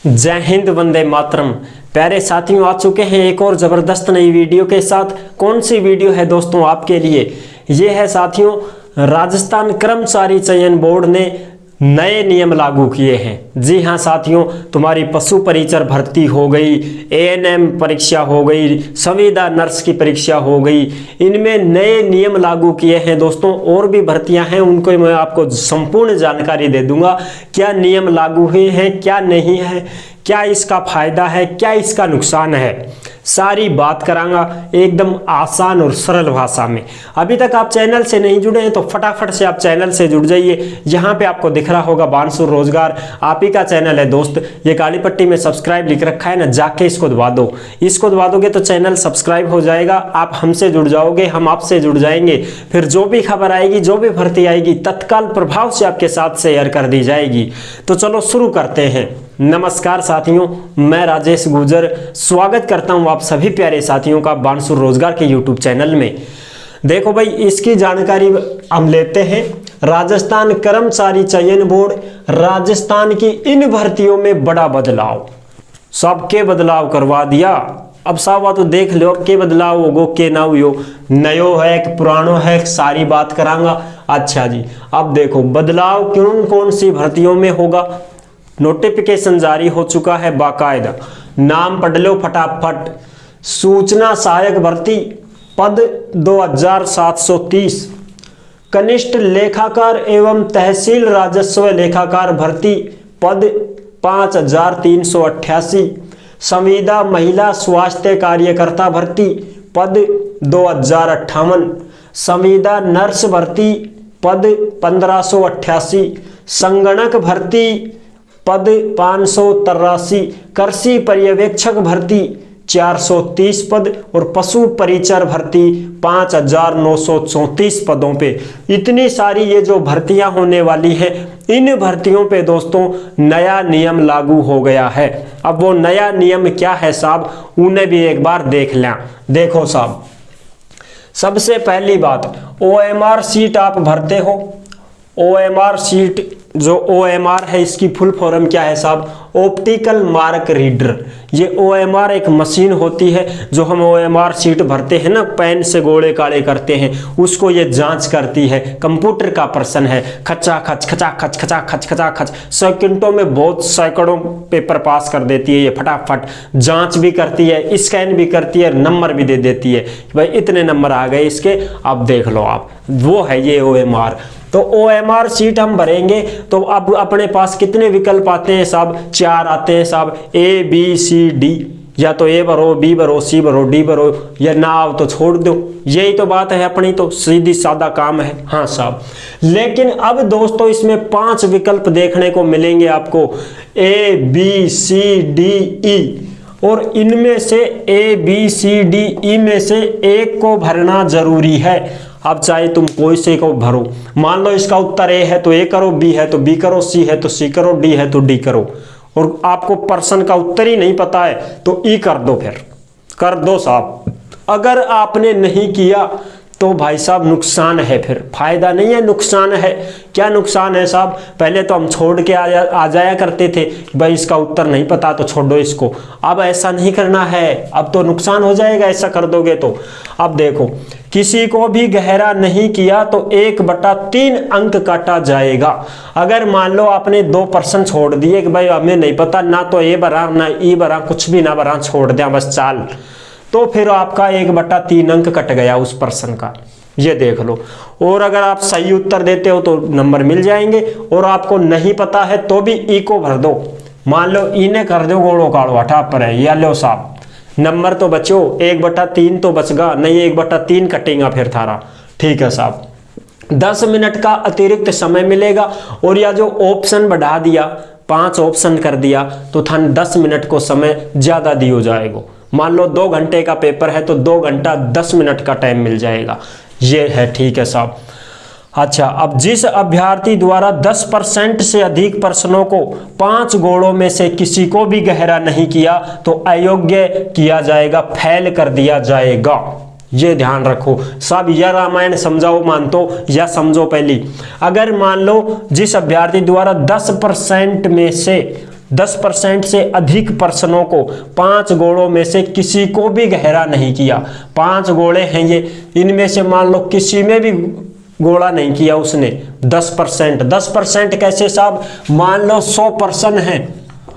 जय हिंद, वंदे मातरम। प्यारे साथियों, आ चुके हैं एक और ज़बरदस्त नई वीडियो के साथ। कौन सी वीडियो है दोस्तों आपके लिए? ये है साथियों, राजस्थान कर्मचारी चयन बोर्ड ने नए नियम लागू किए हैं। जी हाँ साथियों, तुम्हारी पशु परिचर भर्ती हो गई, एएनएम परीक्षा हो गई, संविदा नर्स की परीक्षा हो गई, इनमें नए नियम लागू किए हैं दोस्तों। और भी भर्तियां हैं, उनको मैं आपको संपूर्ण जानकारी दे दूंगा। क्या नियम लागू हुए हैं, क्या नहीं है, क्या इसका फायदा है, क्या इसका नुकसान है, सारी बात करांगा एकदम आसान और सरल भाषा में। अभी तक आप चैनल से नहीं जुड़े हैं तो फटाफट से आप चैनल से जुड़ जाइए। यहाँ पे आपको दिख रहा होगा बानसूर रोजगार, आप ही का चैनल है दोस्त। ये काली पट्टी में सब्सक्राइब लिख रखा है ना, जाके इसको दबा दो। इसको दबा दोगे तो चैनल सब्सक्राइब हो जाएगा, आप हमसे जुड़ जाओगे, हम आपसे जुड़ जाएंगे। फिर जो भी खबर आएगी, जो भी भर्ती आएगी, तत्काल प्रभाव से आपके साथ शेयर कर दी जाएगी। तो चलो शुरू करते हैं। नमस्कार साथियों, मैं राजेश गुजर स्वागत करता हूं आप सभी प्यारे साथियों का बानसूर रोजगार के यूट्यूब चैनल में। देखो भाई, इसकी जानकारी हम लेते हैं। राजस्थान कर्मचारी चयन बोर्ड, राजस्थान की इन भर्तियों में बड़ा बदलाव, सबके बदलाव करवा दिया। अब साहब तो देख लो के बदलाव होगो के ना हो, नयो है कि पुरानो है, सारी बात करांगा। अच्छा जी, अब देखो बदलाव कौन कौन सी भर्तियों में होगा। नोटिफिकेशन जारी हो चुका है बाकायदा, नाम पढ़ लो फटाफट। सूचना सहायक भर्ती पद 2730, कनिष्ठ लेखाकार एवं तहसील राजस्व लेखाकार भर्ती पद 5388, संविदा महिला स्वास्थ्य कार्यकर्ता भर्ती पद 2058, संविदा नर्स भर्ती पद 1588, संगणक भर्ती पद 583, कृषि पर्यवेक्षक भर्ती 430 पद और पशु परिचर भर्ती 5934 पदों पे। इतनी सारी ये जो भर्तियां होने वाली हैं, इन भर्तियों पे दोस्तों नया नियम लागू हो गया है। अब वो नया नियम क्या है साहब, उन्हें भी एक बार देख लें। देखो साहब, सबसे पहली बात, OMR सीट आप भरते हो। OMR सीट, जो OMR है, इसकी फुल फॉर्म क्या है साहब? Optical mark reader. ये OMR एक मशीन होती है, जो हम OMR सीट भरते हैं ना, पेन से गोले काले करते हैं, उसको ये जांच करती है। कंप्यूटर का पर्सन है, खचा खच खचा खच खचा खच खचा खच सेकंडों में बहुत सैकड़ों पेपर पास कर देती है। ये फटाफट जांच भी करती है, स्कैन भी करती है, नंबर भी दे देती है, भाई इतने नंबर आ गए इसके, अब देख लो आप। वो है ये OMR। तो OMR सीट हम भरेंगे तो अब अपने पास कितने विकल्प आते हैं साहब? 4 आते हैं साहब, ABCD। या तो A भरो, B भरो, C भरो, D भरो, या ना आओ तो छोड़ दो। यही तो बात है अपनी, तो सीधी सादा काम है। हाँ साहब, लेकिन अब दोस्तों इसमें 5 विकल्प देखने को मिलेंगे आपको, ABCDE। और इनमें से ABCDE में से एक को भरना जरूरी है। अब चाहे तुम कोई से को भरो, मान लो इसका उत्तर A है तो A करो, B है तो B करो, C है तो C करो, D है तो D करो। और आपको पर्सन का उत्तर ही नहीं पता है तो E कर दो, फिर कर दो साहब। अगर आपने नहीं किया तो भाई साहब नुकसान है, फिर फायदा नहीं है, नुकसान है। क्या नुकसान है साहब? पहले तो हम छोड़ के आ जाया करते थे, भाई इसका उत्तर नहीं पता तो छोड़ो इसको। अब ऐसा नहीं करना है, अब तो नुकसान हो जाएगा ऐसा कर दोगे तो। अब देखो, किसी को भी गहरा नहीं किया तो 1/3 अंक काटा जाएगा। अगर मान लो आपने 2% छोड़ दिए कि भाई हमें नहीं पता, ना तो A भरा ना E भरा, कुछ भी ना भरा, छोड़ दिया बस चाल, तो फिर आपका 1/3 अंक कट गया उस पर्सन का। ये देख लो। और अगर आप सही उत्तर देते हो तो नंबर मिल जाएंगे, और आपको नहीं पता है तो भी E को भर दो। मान लो E ने कर दो गोड़ो काड़ो हटा पर है, या लो साहब नंबर तो बचो, 1/3 तो बचगा नहीं, 1/3 कटेगा फिर थारा। ठीक है साहब, 10 मिनट का अतिरिक्त समय मिलेगा। और या जो ऑप्शन बढ़ा दिया, 5 ऑप्शन कर दिया, तो थान 10 मिनट को समय ज्यादा दियो जाएगा। मान लो 2 घंटे का पेपर है तो 2 घंटा 10 मिनट का टाइम मिल जाएगा। ये है, ठीक है साहब। अच्छा, अब जिस अभ्यर्थी द्वारा 10% से अधिक प्रश्नों को 5 गोड़ों में से किसी को भी गहरा नहीं किया तो अयोग्य किया जाएगा, फेल कर दिया जाएगा। ये ध्यान रखो सब, या रामायण समझाओ मानतो या समझो पहली। अगर मान लो जिस अभ्यर्थी द्वारा 10% में से 10% से अधिक प्रश्नों को 5 गोलों में से किसी को भी गहरा नहीं किया। 5 गोले हैं ये, इनमें से मान लो किसी में भी गोला नहीं किया उसने। 10% कैसे साहब, मान लो 100 प्रश्न हैं,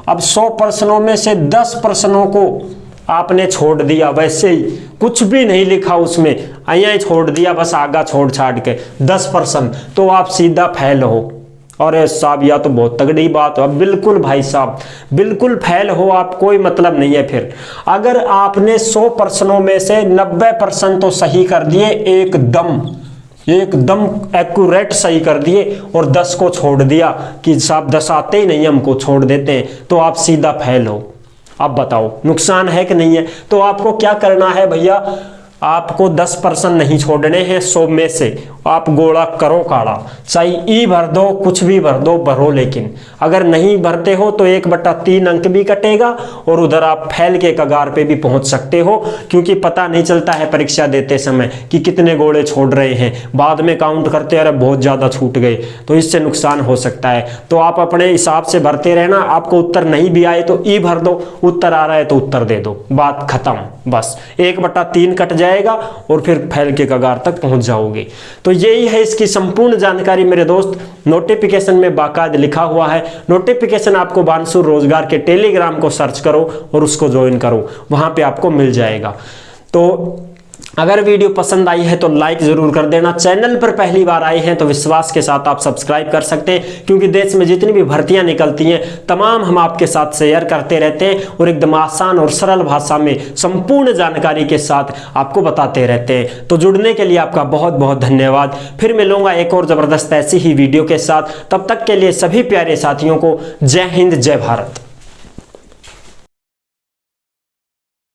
अब 100 प्रश्नों में से 10 प्रश्नों को आपने छोड़ दिया, वैसे ही कुछ भी नहीं लिखा उसमें, यहाँ छोड़ दिया, बस आगा छोड़ छाड़ के 10%, तो आप सीधा फेल हो। और साहब या तो बहुत तगड़ी बात हो। अब बिल्कुल भाई साहब, बिल्कुल फेल हो आप, कोई मतलब नहीं है फिर। अगर आपने 100 प्रश्नों में से 90% तो सही कर दिए, एकदम एक्यूरेट सही कर दिए, और 10 को छोड़ दिया कि साहब 10 आते ही नहीं हमको, छोड़ देते हैं, तो आप सीधा फेल हो। अब बताओ नुकसान है कि नहीं है? तो आपको क्या करना है भैया, आपको 10% नहीं छोड़ने हैं 100 में से। आप गोला करो काड़ा, चाहे ई भर दो, कुछ भी भर दो, भरो, लेकिन अगर नहीं भरते हो तो 1/3 अंक भी कटेगा और उधर आप फेल के कगार पे भी पहुंच सकते हो, क्योंकि पता नहीं चलता है परीक्षा देते समय कि कितने गोले छोड़ रहे हैं। बाद में काउंट करते अरे बहुत ज़्यादा छूट गए, तो इससे नुकसान हो सकता है। तो आप अपने हिसाब से भरते रहना। आपको उत्तर नहीं भी आए तो ई भर दो, उत्तर आ रहा है तो उत्तर दे दो, बात खत्म। बस 1/3 कट जाएगा और फिर फेल के कगार तक पहुंच जाओगे। तो यही है इसकी संपूर्ण जानकारी मेरे दोस्त। नोटिफिकेशन में बाकायदा लिखा हुआ है, नोटिफिकेशन आपको बानसूर रोजगार के टेलीग्राम को सर्च करो और उसको ज्वाइन करो, वहां पे आपको मिल जाएगा। तो अगर वीडियो पसंद आई है तो लाइक जरूर कर देना। चैनल पर पहली बार आए हैं तो विश्वास के साथ आप सब्सक्राइब कर सकते हैं, क्योंकि देश में जितनी भी भर्तियां निकलती हैं तमाम हम आपके साथ शेयर करते रहते हैं और एकदम आसान और सरल भाषा में संपूर्ण जानकारी के साथ आपको बताते रहते हैं। तो जुड़ने के लिए आपका बहुत बहुत धन्यवाद। फिर मिलूंगा एक और जबरदस्त ऐसी ही वीडियो के साथ। तब तक के लिए सभी प्यारे साथियों को जय हिंद, जय भारत।